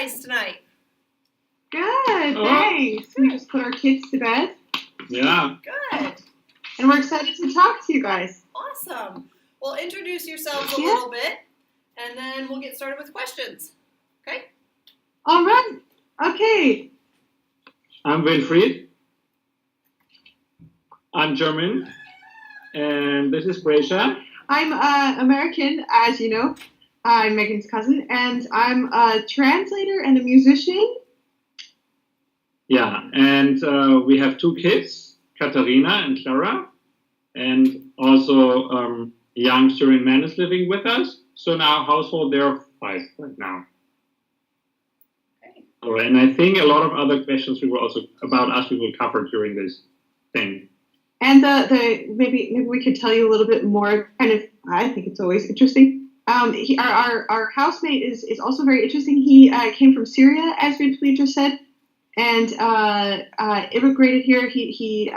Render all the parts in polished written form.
guys tonight? Good, thanks. We just put our kids to bed. Yeah. Good. And we're excited to talk to you guys. Awesome. Well, introduce yourselves a little bit, and then we'll get started with questions. Okay? All right. Okay. I'm Wilfried. I'm German. And this is Gracia. I'm American, as you know. I'm Megan's cousin, and I'm a translator and a musician. Yeah, and we have two kids, Katharina and Clara, and also a young Syrian man is living with us. So in our household, there are 5 right now. Okay. So, and I think a lot of other questions we will cover during this thing. And maybe we could tell you a little bit more. Kind of, I think it's always interesting. Our housemate is also very interesting. He came from Syria, as we just said, and immigrated here. He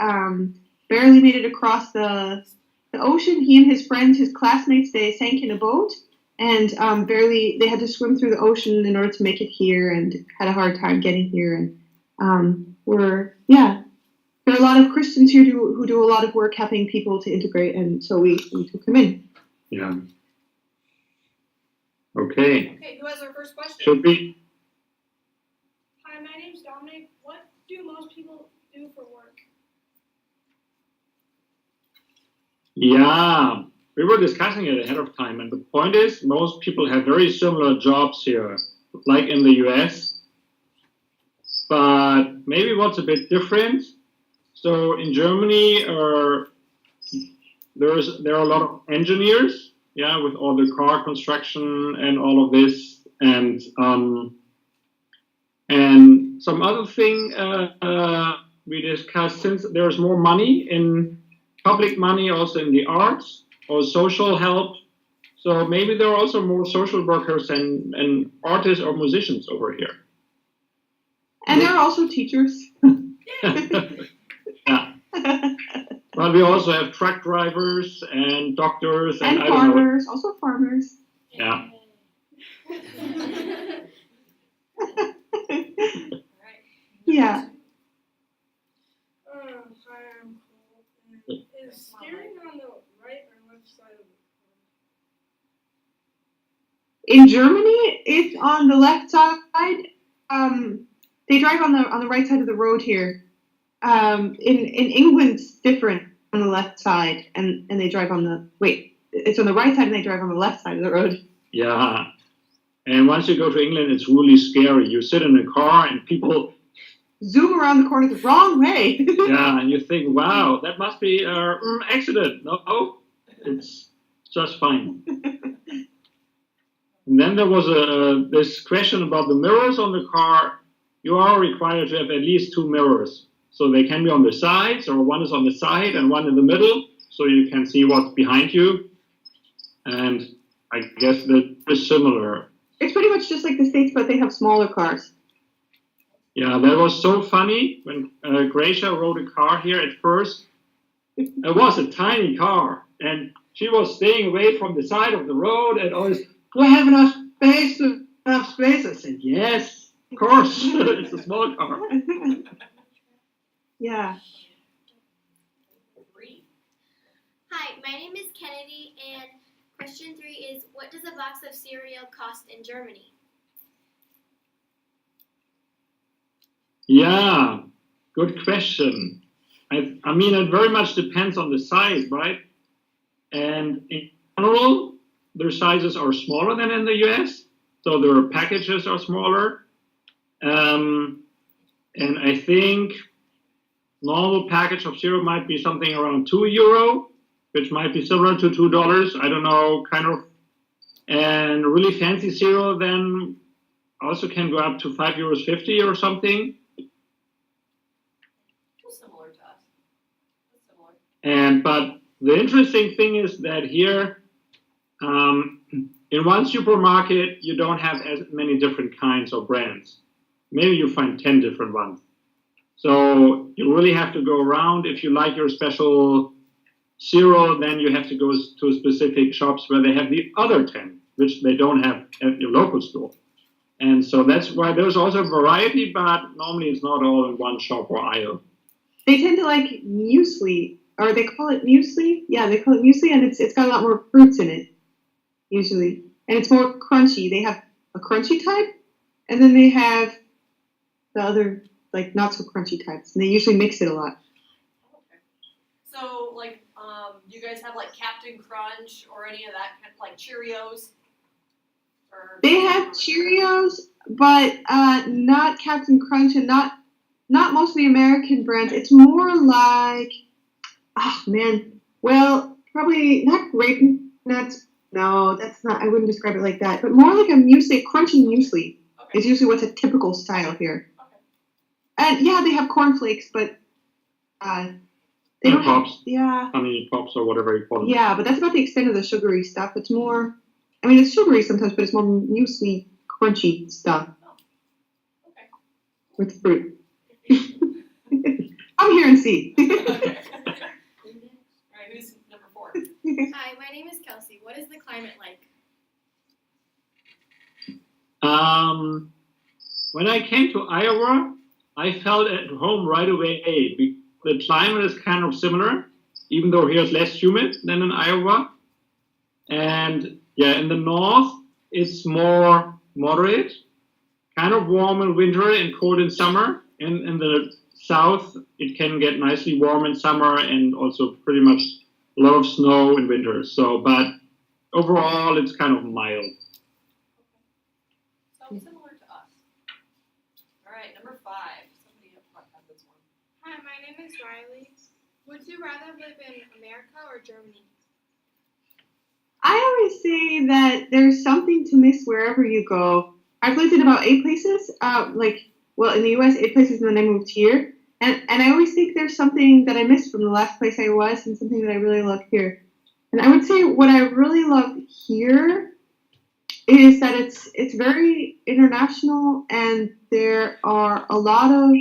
barely made it across the ocean. He and his friends, his classmates, they sank in a boat, and they had to swim through the ocean in order to make it here, and had a hard time getting here. And there are a lot of Christians here who do a lot of work helping people to integrate, and so we took him in. Yeah. Okay. Okay, who has our first question? Should we? Hi, my name's Dominic. What do most people do for work? Yeah, we were discussing it ahead of time, and the point is most people have very similar jobs here, like in the US, but maybe what's a bit different. So in Germany, there are a lot of engineers, yeah, with all the car construction and all of this, and some other thing we discussed, since there's more money in public money, also in the arts or social help, so maybe there are also more social workers and artists or musicians over here. And there are also teachers. Yeah. But we also have truck drivers and doctors and farmers, also farmers. Yeah. Yeah. Hi, I'm Cole. Is steering on the right or left side of the car? In Germany, it's on the left side. They drive on the right side of the road here. In England, it's different on the left side, and they drive on it's on the right side and they drive on the left side of the road. Yeah. And once you go to England, it's really scary. You sit in a car and people zoom around the corner the wrong way. Yeah, and you think, wow, that must be an accident. No, it's just fine. And then there was this question about the mirrors on the car. You are required to have at least 2 mirrors. So they can be on the sides, or one is on the side and one in the middle, so you can see what's behind you. And I guess that is similar. It's pretty much just like the States, but they have smaller cars. Yeah, that was so funny when Gracia rode a car here at first. It was a tiny car, and she was staying away from the side of the road and always, do I have enough space? I said, yes, of course. It's a small car. Yeah. Hi, my name is Kennedy, and question 3 is, what does a box of cereal cost in Germany? Yeah, good question. I mean, it very much depends on the size, right? And in general, their sizes are smaller than in the US, so their packages are smaller. And I think normal package of cereal might be something around €2, which might be similar to $2. I don't know, kind of. And really fancy cereal then also can go up to €5.50 or something. Similar to us. Similar. But the interesting thing is that here, in one supermarket, you don't have as many different kinds of brands. Maybe you find 10 different ones. So you really have to go around. If you like your special cereal, then you have to go to specific shops where they have the other 10, which they don't have at your local store. And so that's why there's also variety, but normally it's not all in one shop or aisle. They tend to like muesli, or they call it muesli. Yeah, they call it muesli, and it's got a lot more fruits in it, usually. And it's more crunchy. They have a crunchy type, and then they have the other, like, not so crunchy types. And they usually mix it a lot. Okay. So, like, do you guys have like Captain Crunch or any of that, like Cheerios? Or They have Cheerios, but not Captain Crunch, and not mostly American brands. It's more like, oh man, well, probably not grape nuts. No, that's not. I wouldn't describe it like that. But more like a muesli, crunchy muesli Okay. is usually what's a typical style here. Okay. And yeah, they have cornflakes, but they And don't have, pops, yeah, honey pops, or whatever you call them. yeah. But that's about the extent of the sugary stuff. It's more. I mean, it's sugary sometimes, but it's more muesli, crunchy stuff Okay. with fruit. Come here and see. Okay. All right, who's number 4? Hi, my name is Kelsey. What is the climate like? When I came to Iowa, I felt at home right away. The climate is kind of similar, even though here it's less humid than in Iowa. And yeah, in the north, it's more moderate, kind of warm in winter and cold in summer. And in the south, it can get nicely warm in summer and also pretty much a lot of snow in winter. So, but overall, it's kind of mild. So similar to us. All right, number 5. Somebody up front has this one. Hi, my name is Riley. Would you rather live in America or Germany? I always say that there's something to miss wherever you go. I've lived in about 8 places, in the U.S., 8 places, and then I moved here. And I always think there's something that I missed from the last place I was and something that I really love here. And I would say what I really love here is that it's very international, and there are a lot of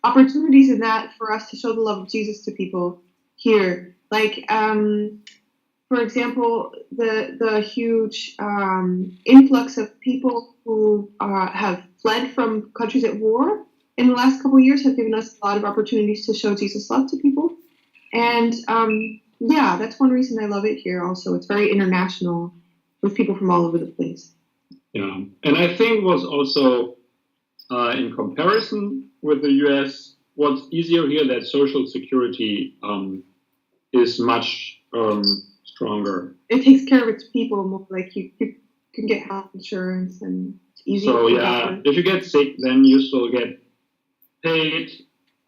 opportunities in that for us to show the love of Jesus to people here. Like, for example, the huge influx of people who have fled from countries at war in the last couple of years have given us a lot of opportunities to show Jesus' love to people. And yeah, that's one reason I love it here also. It's very international with people from all over the place. Yeah, and I think was also in comparison with the US, what's easier here that social security is much stronger. It takes care of its people more. Like you can get health insurance, and it's easy. So to yeah, if you get sick, then you still get paid,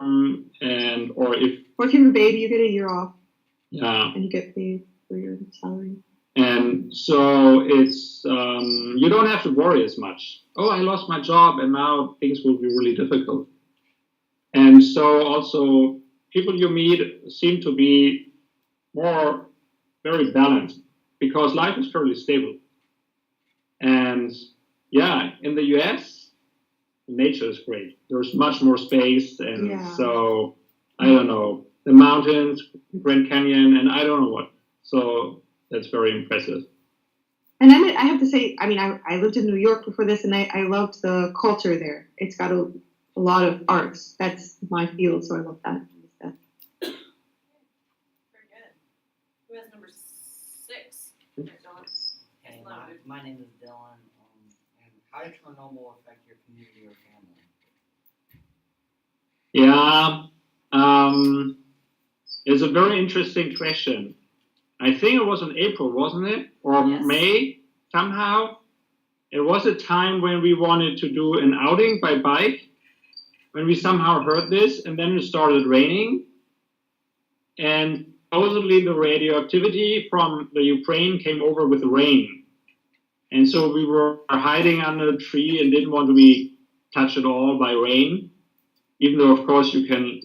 or if you have a baby, you get a year off, yeah, and you get paid for your salary. and so it's you don't have to worry as much. Oh, I lost my job, and now things will be really difficult. And so also people you meet seem to be more very balanced because life is fairly stable. And yeah, in the US, nature is great. There's much more space, and so I don't know, the mountains, Grand Canyon, and I don't know what. So that's very impressive. And I have to say, I mean, I lived in New York before this, and I loved the culture there. It's got a lot of arts. That's my field, so I love that. Very good. Who has number 6? Hey, my name is Dylan. And how does Chernobyl affect your community or family? Yeah, it's a very interesting question. I think it was in April, wasn't it? Or Yes. May, somehow. It was a time when we wanted to do an outing by bike, when we somehow heard this, and then it started raining. And supposedly the radioactivity from the Ukraine came over with rain. And so we were hiding under a tree and didn't want to be touched at all by rain. Even though, of course, you can,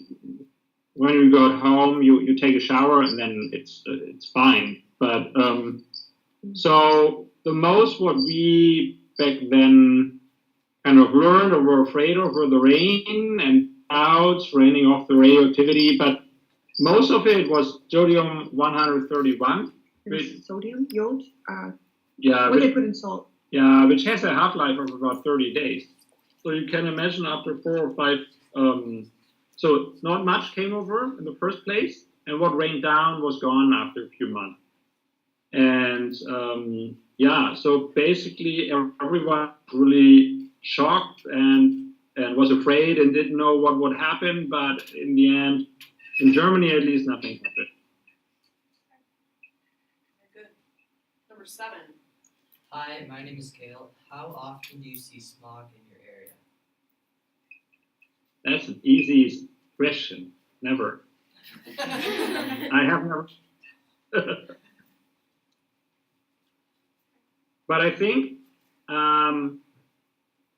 when you got home, you take a shower and then it's fine. But so the most what we back then kind of learned or were afraid of were the rain and clouds raining off the radioactivity. But most of it was jodium-131. Sodium, iode. Yeah, What they put in salt. Yeah, which has a half-life of about 30 days. So you can imagine after 4 or 5, so not much came over in the first place, and what rained down was gone after a few months. And yeah, so basically everyone was really shocked and was afraid and didn't know what would happen, but in the end, in Germany at least, nothing happened. Very good. Number 7. Hi, my name is Kale. How often do you see smog in your area? That's an easy question. Never. I have never. But I think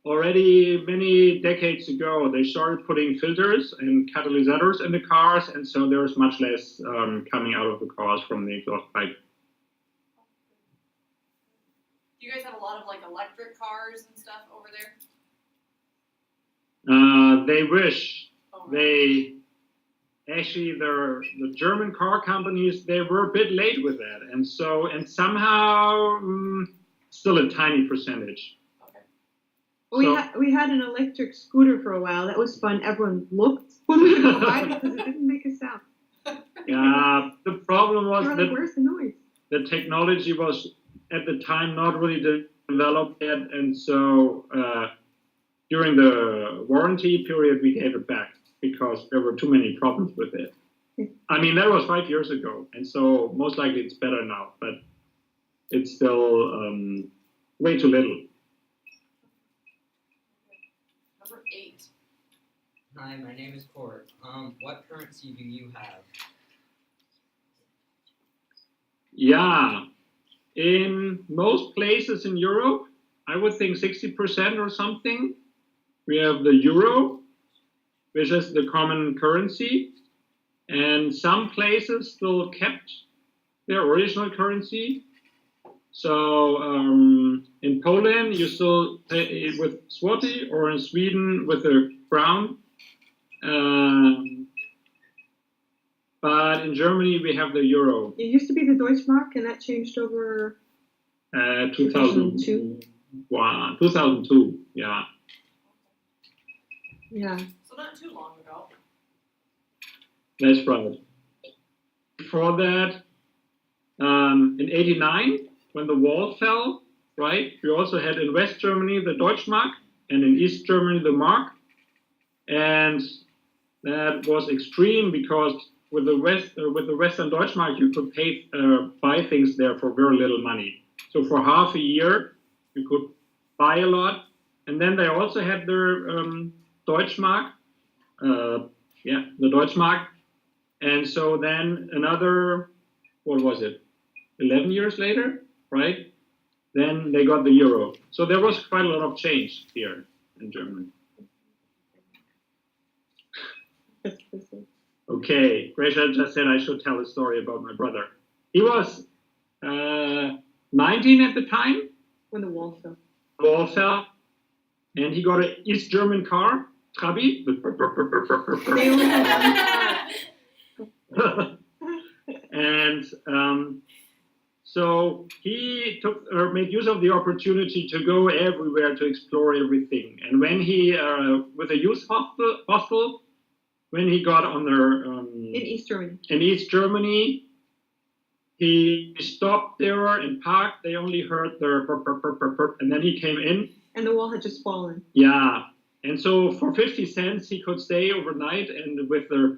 already many decades ago, they started putting filters and catalyzers in the cars, and so there's much less coming out of the cars from the exhaust pipe. Do you guys have a lot of like electric cars and stuff over there? They wish. Oh, They actually, the German car companies, they were a bit late with that, and somehow still a tiny percentage. Okay. We had an electric scooter for a while. That was fun. Everyone looked when we would go by because it didn't make a sound. Yeah, the problem was They were like, that where's the noise? the technology was at the time not really developed yet, and so during the warranty period we gave it back because there were too many problems with it. I mean, that was 5 years ago, and so most likely it's better now, but it's still way too little. Number 8. Hi, my name is Court. What currency do you have? Yeah, in most places in Europe, I would think 60% or something, we have the euro, which is the common currency, and some places still kept their original currency. So in Poland, you still pay with zloty, or in Sweden with the crown. But in Germany, we have the euro. It used to be the Deutschmark, and that changed over 2002. 2002, yeah. Yeah. So not too long ago. That's right. Before that, in '89, when the wall fell, right, we also had in West Germany the Deutschmark, and in East Germany the Mark. And that was extreme because with the Western Deutschmark, you could buy things there for very little money. So for half a year, you could buy a lot. And then they also had their Deutschmark, the Deutschmark. And so then another, 11 years later, right? Then they got the euro. So there was quite a lot of change here in Germany. Okay, Gracia just said I should tell a story about my brother. He was 19 at the time. When the wall fell. Wall fell, and he got an East German car, Trabi. They only had one car. And so he made use of the opportunity to go everywhere to explore everything. And when he, with a youth hostel, when he got on their in East Germany, he stopped there and parked. They only heard the burp, burp, burp, burp, burp, and then he came in. And the wall had just fallen. Yeah, and so for 50 cents he could stay overnight, and with the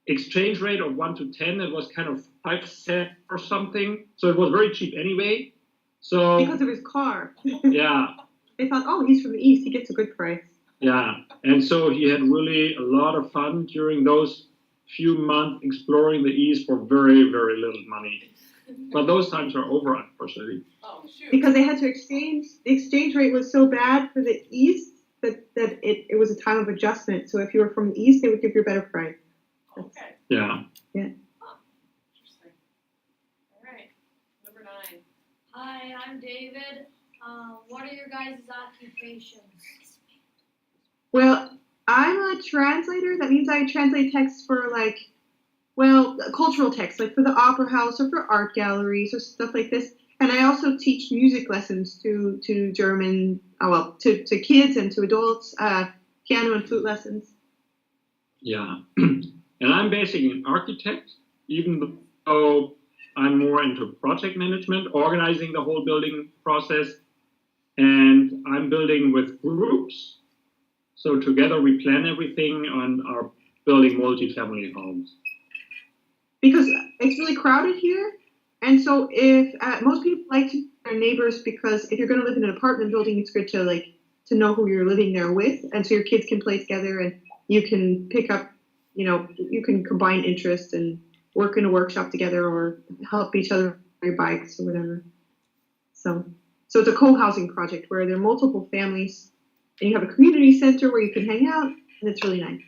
exchange rate of 1 to 10, it was kind of 5 cents or something. So it was very cheap anyway. So because of his car. Yeah. They thought, oh, he's from the East, he gets a good price. Yeah, and so he had really a lot of fun during those few months exploring the East for very, very little money. But those times are over, unfortunately. Oh, shoot. Because they had to exchange. The exchange rate was so bad for the East that it was a time of adjustment. So if you were from the East, they would give you a better price. Okay. Yeah. Yeah. Huh. Interesting. All right. Number 9. Hi, I'm David. What are your guys' occupations? Well, I'm a translator. That means I translate text for cultural text, like for the opera house or for art galleries or stuff like this. And I also teach music lessons to German, to kids and to adults, piano and flute lessons. Yeah. And I'm basically an architect, even though I'm more into project management, organizing the whole building process. And I'm building with groups. So together we plan everything and are building multi-family homes. Because it's really crowded here. And so if most people like to know their neighbors, because if you're going to live in an apartment building, it's good to know who you're living there with. And so your kids can play together and you can pick up, you can combine interests and work in a workshop together or help each other on your bikes or whatever. So it's a co-housing project where there are multiple families and you have a community center where you can hang out, and it's really nice.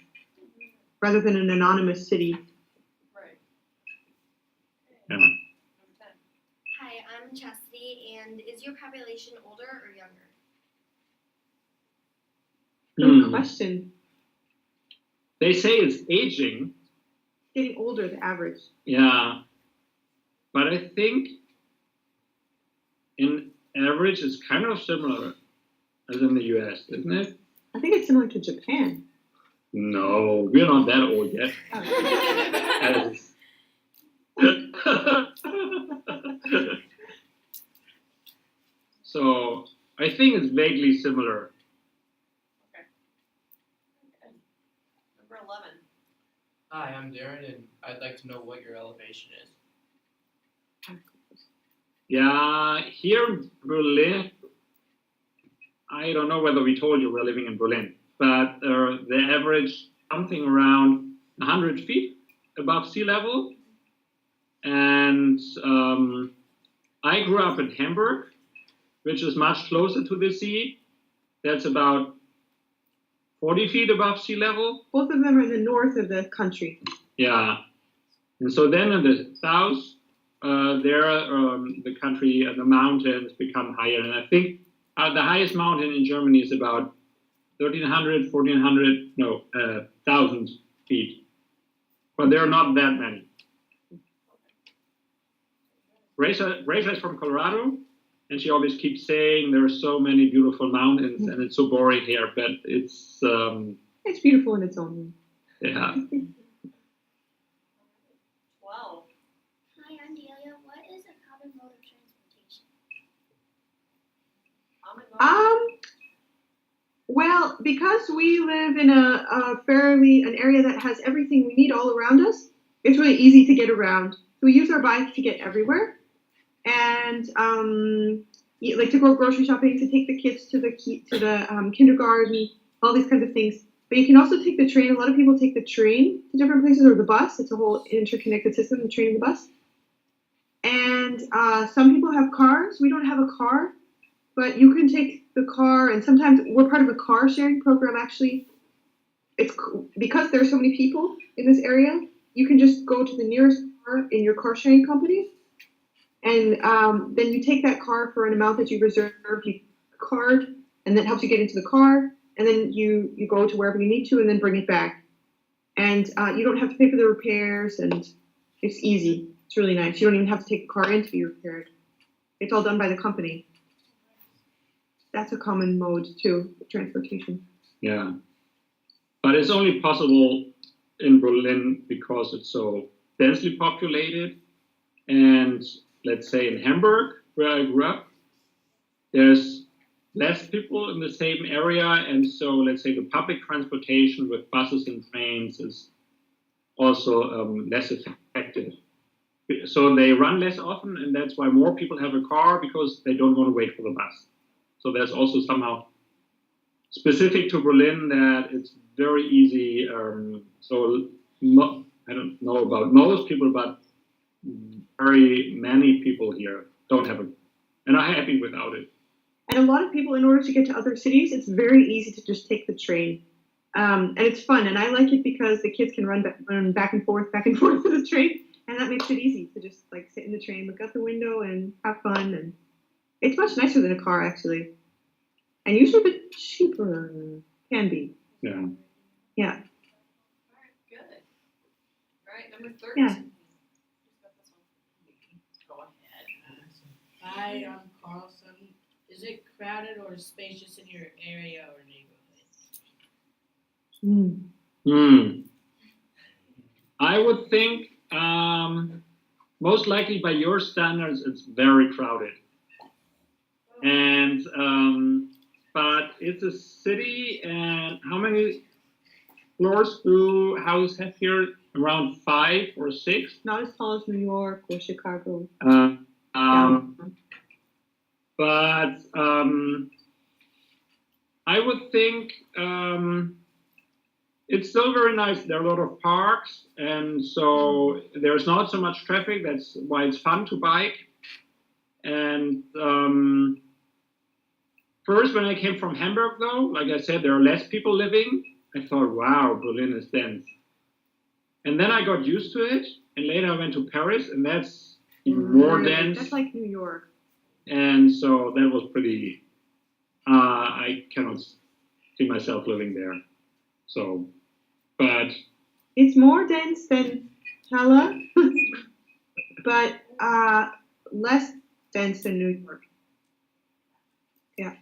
Rather than an anonymous city. Right. Yeah. Number 10. Hi, I'm Chastity, and is your population older or younger? Good question. They say it's aging. Getting older, the average. Yeah. But I think in average it's kind of similar as in the US, isn't it? I think it's similar to Japan. No, we're not that old yet. So I think it's vaguely similar. Okay. Good. Number 11. Hi, I'm Darren, and I'd like to know what your elevation is. Yeah, here in Berlin, I don't know whether we told you we're living in Berlin, but the average something around 100 feet above sea level. And I grew up in Hamburg, which is much closer to the sea. That's about 40 feet above sea level. Both of them are in the north of the country. Yeah. And so then in the south, the country and the mountains become higher. And I think the highest mountain in Germany is about 1,000 feet. But there are not that many. Rachel is from Colorado, and she always keeps saying there are so many beautiful mountains, and it's so boring here, but it's... it's beautiful in its own way. Yeah. 12. Hi, I'm Delia. What is a common mode of transportation? Well, because we live in an area that has everything we need all around us, it's really easy to get around. So we use our bike to get everywhere. And like to go grocery shopping, to take the kids to the kindergarten, all these kinds of things. But you can also take the train. A lot of people take the train to different places, or the bus. It's a whole interconnected system, the train and the bus. And some people have cars. We don't have a car, but you can take the car. And sometimes we're part of a car sharing program, actually. It's because there are so many people in this area, you can just go to the nearest car in your car sharing company. And then you take that car for an amount that you reserved, you card, and that helps you get into the car. And then you go to wherever you need to and then bring it back. And you don't have to pay for the repairs, and it's easy. It's really nice. You don't even have to take the car in to be repaired. It's all done by the company. That's a common mode, too, of transportation. Yeah. But it's only possible in Berlin because it's so densely populated. And let's say in Hamburg, where I grew up, there's less people in the same area. And so let's say the public transportation with buses and trains is also less effective. So they run less often, and that's why more people have a car, because they don't want to wait for the bus. So there's also somehow specific to Berlin that it's very easy. I don't know about most people, but very many people here don't have and are happy without it. And a lot of people, in order to get to other cities, it's very easy to just take the train. And it's fun, and I like it because the kids can run back and forth to the train, and that makes it easy to just like sit in the train, look out the window, and have fun. And it's much nicer than a car, actually, and usually a bit cheaper. Can be. Yeah. Yeah. All right, good. All right, number 13. Yeah. Go ahead. Hi, Is it crowded or spacious in your area or neighborhood? I would think most likely by your standards it's very crowded. And but it's a city, and how many floors do houses have here? Around 5 or 6. Not as tall as New York or Chicago. But I would think it's still very nice. There are a lot of parks, and so there's not so much traffic. That's why it's fun to bike. And first, when I came from Hamburg, though, like I said, there are less people living. I thought, wow, Berlin is dense. And then I got used to it, and later I went to Paris, and that's even more dense. That's like New York. And so that was pretty, I cannot see myself living there. So, but. It's more dense than Halle, but less dense than New York. Yeah.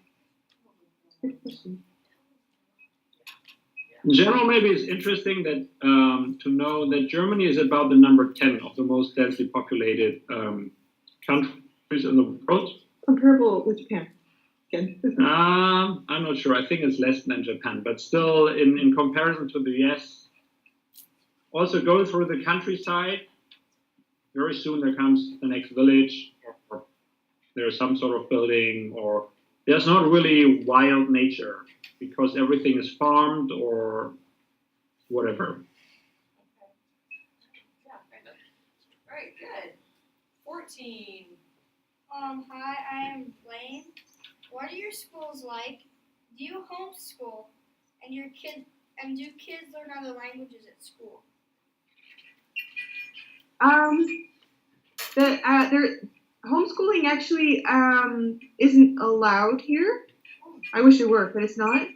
Good question. In general, maybe it's interesting that to know that Germany is about the number 10 of the most densely populated countries in the world. Comparable with Japan. I'm not sure. I think it's less than Japan, but still, in comparison to the US, also go through the countryside. Very soon there comes the next village, or there's some sort of building, or there's not really wild nature because everything is farmed or whatever. Yeah, kind of. All right, good. 14. Hi, I am Blaine. What are your schools like? Do you homeschool? And do kids learn other languages at school? Homeschooling actually isn't allowed here. I wish it were, but it's not.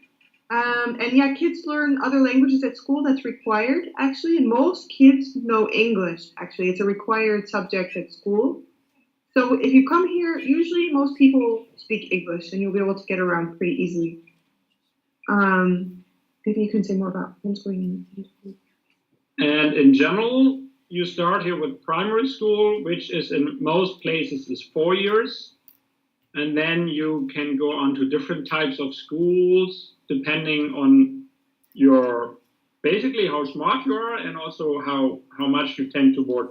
And yeah, kids learn other languages at school. That's required, actually. And most kids know English, actually. It's a required subject at school. So if you come here, usually most people speak English, and you'll be able to get around pretty easily. Maybe you can say more about homeschooling. And in general, you start here with primary school, which is in most places is 4 years. And then you can go on to different types of schools, depending on your, basically how smart you are, and also how much you tend toward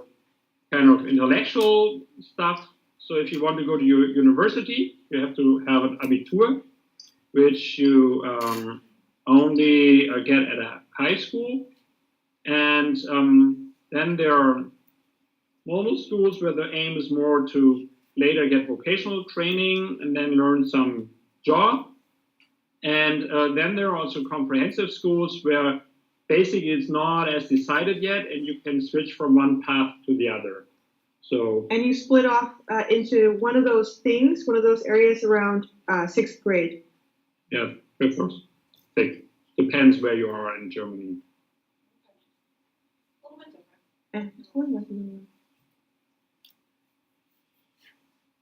kind of intellectual stuff. So if you want to go to your university, you have to have an Abitur, which you only get at a high school. And then there are normal schools where the aim is more to later get vocational training and then learn some job. And then there are also comprehensive schools where basically it's not as decided yet, and you can switch from one path to the other. So. And you split off into one of those things, one of those areas around 6th grade. Yeah, of course. Depends where you are in Germany. A little bit different.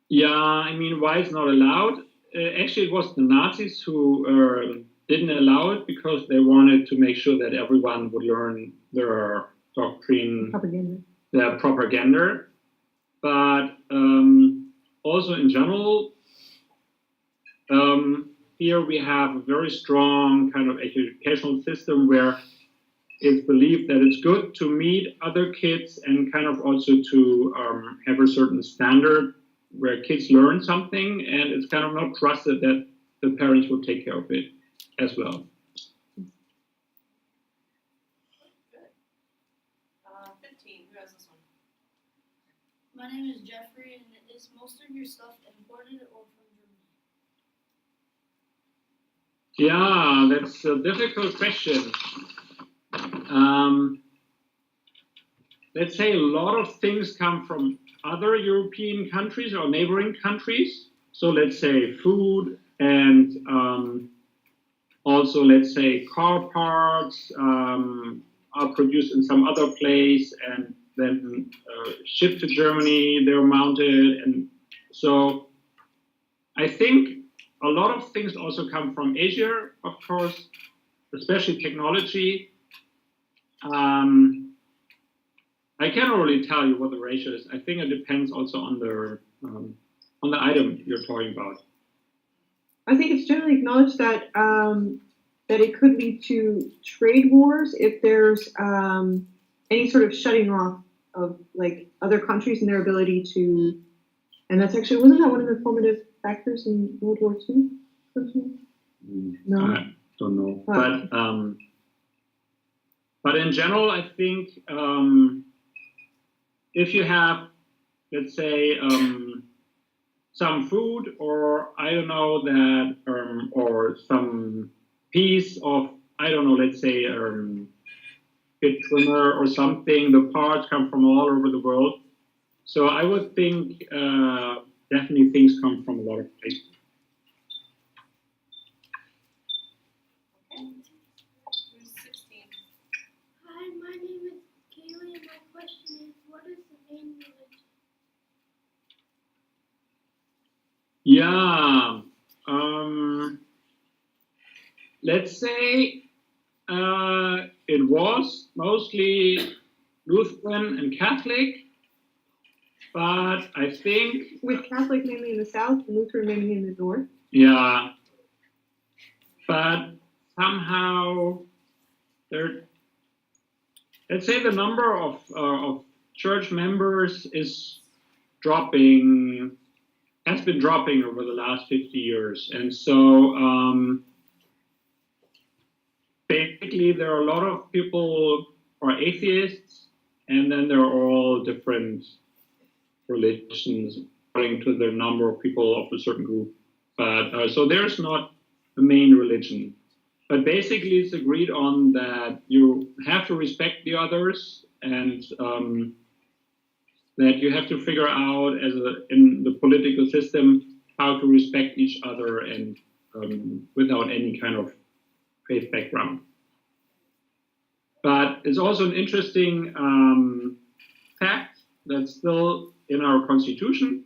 Yeah, I mean, why it's not allowed? Actually, it was the Nazis who didn't allow it because they wanted to make sure that everyone would learn their doctrine, their propaganda. But also in general, here we have a very strong kind of educational system where it's believed that it's good to meet other kids and kind of also to have a certain standard where kids learn something, and it's kind of not trusted that the parents will take care of it as well. Good. 15, who has this one? My name is Jeffrey, and is most of your stuff imported or from Germany? Yeah, that's a difficult question. Let's say a lot of things come from other European countries or neighboring countries. So let's say food and also let's say car parts are produced in some other place and then shipped to Germany, they're mounted. And so I think a lot of things also come from Asia, of course, especially technology. I can't really tell you what the ratio is. I think it depends also on the item you're talking about. I think it's generally acknowledged that that it could lead to trade wars if there's any sort of shutting off of like other countries and their ability to. And that's actually, wasn't that one of the formative factors in World War II? No. I don't know, but in general, I think if you have, let's say, some food, or I don't know that, or some piece of, I don't know, let's say, bit trimmer or something. The parts come from all over the world, so I would think definitely things come from a lot of places. Okay. Who's 16? Hi, my name is Kaylee, and my question is, what is the main religion? Yeah, let's say it was mostly Lutheran and Catholic, but I think, With Catholic mainly in the south and Lutheran mainly in the north. yeah, but somehow there, let's say the number of church members is dropping, has been dropping over the last 50 years. And so basically there are a lot of people who are atheists, and then there are all different religions according to the number of people of a certain group. But so there's not the main religion. But basically it's agreed on that you have to respect the others, and that you have to figure out in the political system how to respect each other, and without any kind of faith background. But it's also an interesting fact that still in our constitution,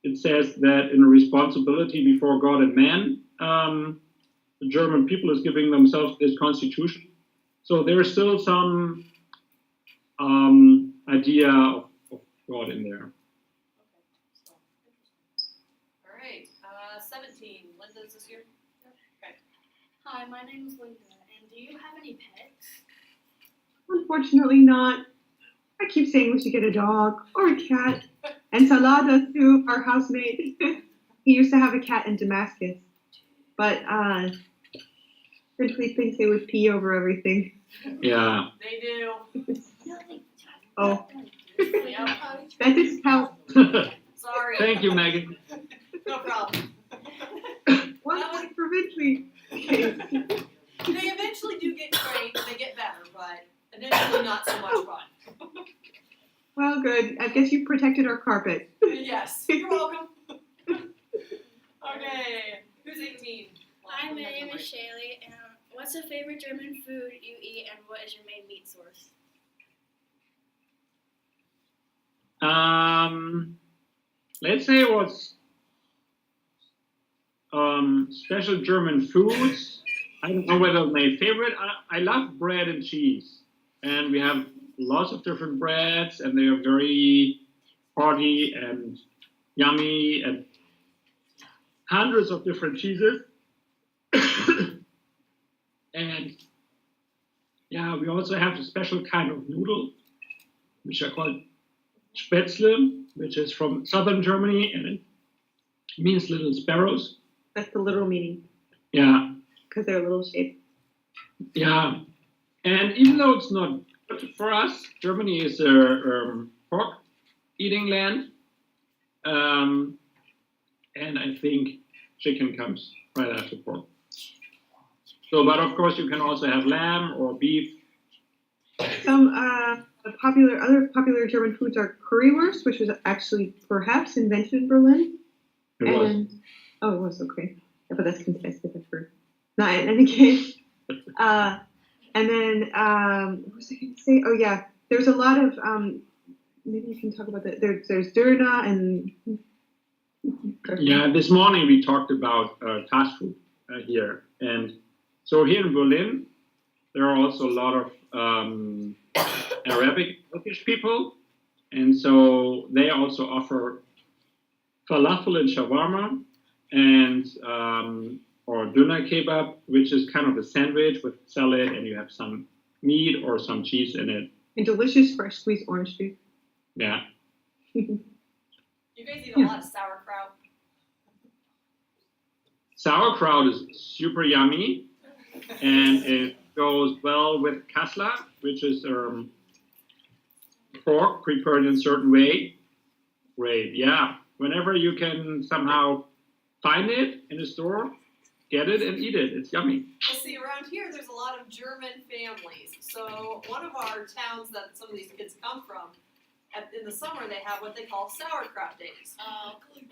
it says that in responsibility before God and man, the German people is giving themselves this constitution. So there's still some idea of God in there. Okay, so interesting. All right, 17. Linda, is this your? Okay. Hi, my name is Linda, and do you have any pets? Unfortunately not. I keep saying we should get a dog or a cat. And Salada too, our housemate. He used to have a cat in Damascus. But simply thinks they would pee over everything. Yeah. They do. Oh. Yep. That doesn't help. Sorry. Thank you, Megan. No problem. One point for victory. They eventually do get trained and they get better, but initially not so much fun. Well, good. I guess you protected our carpet. Yes, you're welcome. Okay, who's 18? Hi, my name is Shaylee, and what's the favorite German food you eat, and what is your main meat source? Let's say what's special German foods. I don't know whether my favorite. I love bread and cheese, and we have lots of different breads, and they are very hearty and yummy, and hundreds of different cheeses. And yeah, we also have a special kind of noodle, which are called Spätzle, which is from southern Germany, and it means little sparrows. That's the literal meaning. Yeah. Because they're little shaped. Yeah. And even though it's not good for us, Germany is a pork eating land. And I think chicken comes right after pork. So, but of course you can also have lamb or beef. Some other popular German foods are currywurst, which was actually perhaps invented in Berlin. It was. Oh, it was, okay. Yeah, but that's contested, I've heard. Not in any case. And then, what was I going to say? Oh, yeah. There's a lot of, maybe you can talk about that. There's Dörner and Yeah, this morning we talked about fast food here. And so here in Berlin, there are also a lot of Arabic Turkish people. And so they also offer falafel and shawarma and or doner kebab, which is kind of a sandwich with salad, and you have some meat or some cheese in it. And delicious fresh squeezed orange juice. Yeah. You guys eat a lot of sauerkraut. Sauerkraut is super yummy, and it goes well with Kassler, which is pork prepared in a certain way. Great, yeah. Whenever you can somehow find it in a store, get it and eat it. It's yummy. Well, see, around here, there's a lot of German families. So one of our towns that some of these kids come from, in the summer, they have what they call sauerkraut days.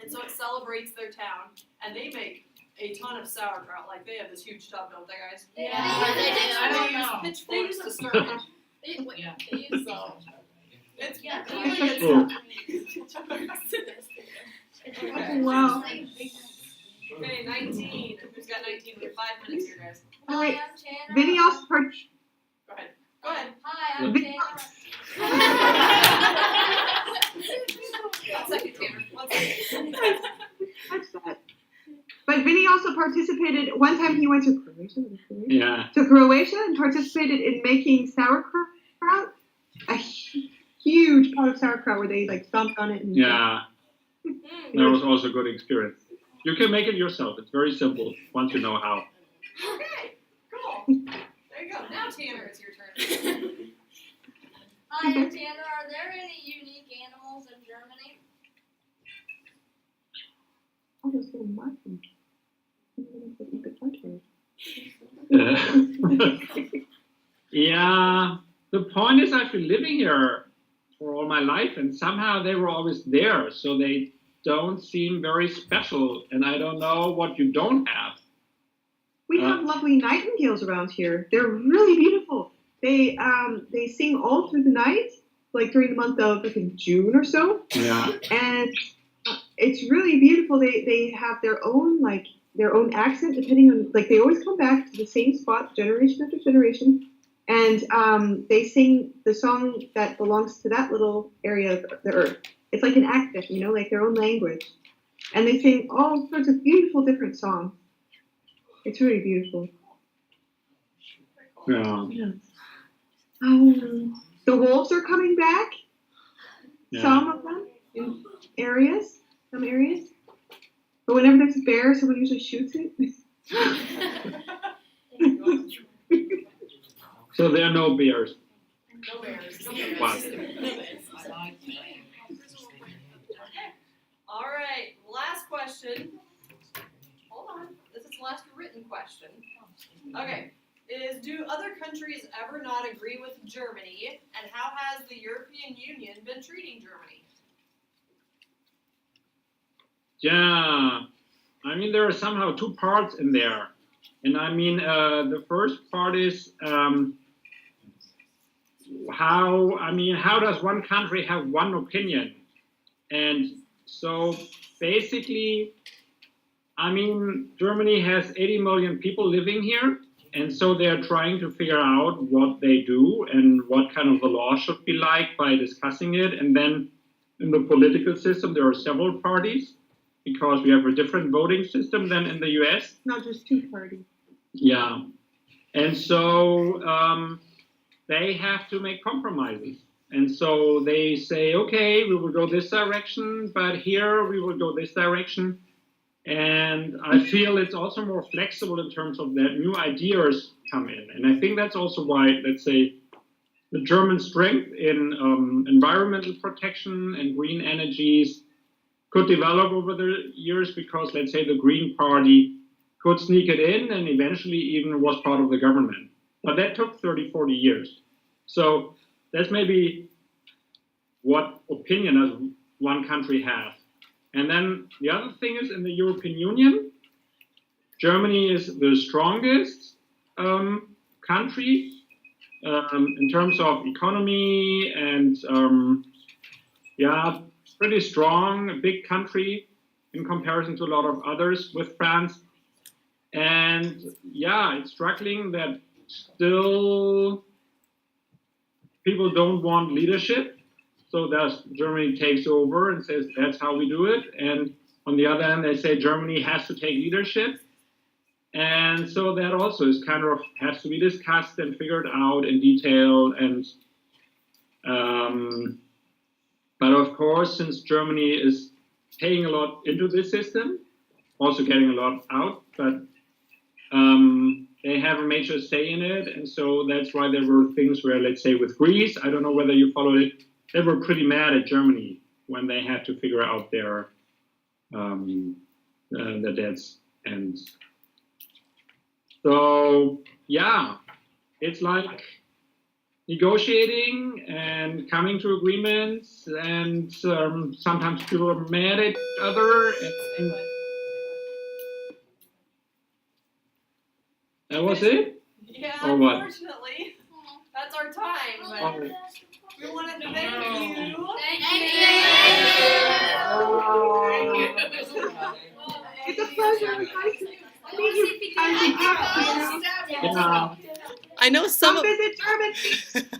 And so it celebrates their town, and they make a ton of sauerkraut. Like, they have this huge tub, don't they, guys? Yeah, they do. I don't know. use pitchforks to stir it. Yeah. It's Yeah, really they good Cool. Okay. Wow. Okay, 19. Who's got 19? We have 5 minutes here, guys. Oh, wait. Hi, I'm Tanner. Vinny also Go ahead. Go ahead. Hi, I'm Vinny- One second, Tanner. 1 second. That's that. But Vinny also participated. One time he went to Croatia. Yeah. To Croatia and participated in making sauerkraut. A huge pot of sauerkraut where they like stomped on it. And Yeah. That was also a good experience. You can make it yourself. It's very simple once you know how. Okay, cool. There you go. Now, Tanner, it's your turn. Hi, I'm Tanner. Are there any unique animals in Germany? Oh, those little markings. Yeah. The point is, I've been living here for all my life, and somehow they were always there, so they don't seem very special, and I don't know what you don't have. We have lovely nightingales around here. They're really beautiful. They sing all through the night, like during the month of I think June or so, Yeah. and it's really beautiful. They have their own accent depending on they always come back to the same spot generation after generation, and they sing the song that belongs to that little area of the earth. It's like an accent, like their own language, and they sing all sorts of beautiful different songs. It's really beautiful. Yeah. The wolves are coming back. Yeah. Some of them in some areas. But whenever there's a bear, someone usually shoots it. So there are no bears. No bears. Wow. All right, last question. Hold on, this is the last written question. Okay, do other countries ever not agree with Germany, and how has the European Union been treating Germany? Yeah. I mean, there are somehow two parts in there. And I mean, the first part is how does one country have one opinion? And so basically, I mean, Germany has 80 million people living here. And so they're trying to figure out what they do and what kind of the law should be like by discussing it. And then in the political system, there are several parties because we have a different voting system than in the US. Not just two parties. Yeah. And so they have to make compromises. And so they say, okay, we will go this direction, but here we will go this direction. And I feel it's also more flexible in terms of that new ideas come in. And I think that's also why, let's say, the German strength in environmental protection and green energies could develop over the years because, let's say, the Green Party could sneak it in and eventually even was part of the government. But that took 30, 40 years. So that's maybe what opinion does one country have. And then the other thing is in the European Union, Germany is the strongest country in terms of economy and pretty strong, a big country. in comparison to a lot of others with France. And yeah, it's struggling that still people don't want leadership. So thus Germany takes over and says that's how we do it. And on the other hand, they say Germany has to take leadership. And so that also is kind of has to be discussed and figured out in detail. And but of course, since Germany is paying a lot into this system, also getting a lot out, but they have a major say in it. And so that's why there were things where, let's say with Greece, I don't know whether you followed it, they were pretty mad at Germany when they had to figure out their the debts. And so, yeah, it's like negotiating and coming to agreements, and sometimes people are mad at each other. And that was it? Yeah, Or what? unfortunately, that's our time. But Oh. we want to thank you. It's a pleasure. Nice to meet you. Yeah. I know some Come of visit Germany.